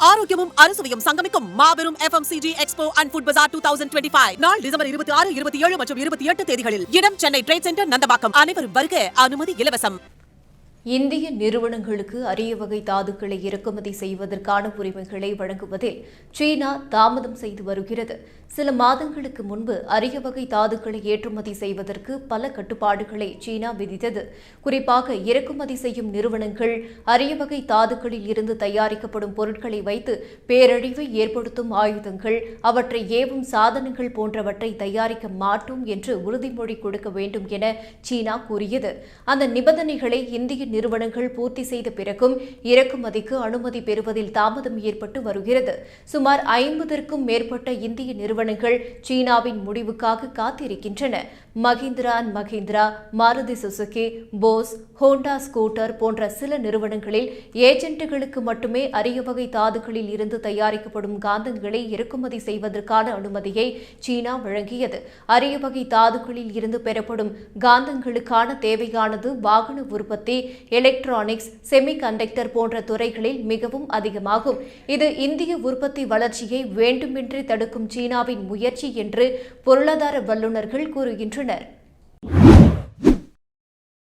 ஆரோக்கியமும் அறுசுவையும் சங்கமிக்கும் மாபெரும் FMCG எக்ஸ்போ அண்ட் ஃபுட் பஜார் 2025 நாள் டிசம்பர் 26, 27 மற்றும் 28 தேதிகளில். இடம் சென்னை ட்ரேட் சென்டர், நந்தம்பாக்கம். அனைவரும் வருக. அனுமதி இலவசம். இந்திய நிறுவனங்களுக்கு அரிய வகை தாதுக்களை இறக்குமதி செய்வதற்கான உரிமைகளை வழங்குவதில் சீனா தாமதம் செய்து வருகிறது. சில மாதங்களுக்கு முன்பு அரிய வகை தாதுக்களை ஏற்றுமதி செய்வதற்கு பல கட்டுப்பாடுகளை சீனா விதித்தது. குறிப்பாக இறக்குமதி செய்யும் நிறுவனங்கள் அரிய வகை தாதுக்களில் இருந்து தயாரிக்கப்படும் பொருட்களை வைத்து பேரழிவை ஏற்படுத்தும் ஆயுதங்கள், அவற்றை ஏவும் சாதனங்கள் போன்றவற்றை தயாரிக்க மாட்டோம் என்று உறுதிமொழி கொடுக்க வேண்டும் என சீனா கூறியது. அந்த நிபந்தனைகளை இந்திய நிறுவனங்கள் பூர்த்தி செய்த பிறகும் இறக்குமதிக்கு அனுமதி பெறுவதில் தாமதம் ஏற்பட்டு வருகிறது. சுமார் 50க்கும் மேற்பட்ட இந்திய நிறுவனங்கள் சீனாவின் முடிவுக்காக காத்திருக்கின்றன. Mahindra and Mahindra, Maruti Suzuki, Bosch, Honda scooter போன்ற சில நிறுவனங்களில் ஏஜென்ட்டுகளுக்கு மட்டுமே அரிய வகை தாதுக்களில் இருந்து தயாரிக்கப்படும் காந்தங்களை இறக்குமதி செய்வதற்கான அனுமதியை சீனா வழங்கியது. அரிய வகை தாதுக்களில் இருந்து பெறப்படும் காந்தங்களுக்கான தேவையானது வாகன உற்பத்தி, எலக்ட்ரானிக்ஸ், செமி கண்டக்டர் போன்ற துறைகளில் மிகவும் அதிகமாகும். இது இந்திய உற்பத்தி வளர்ச்சியை வேண்டுமென்றே தடுக்கும் சீனாவின் முயற்சி என்று பொருளாதார வல்லுநர்கள் கூறுகின்றனர்.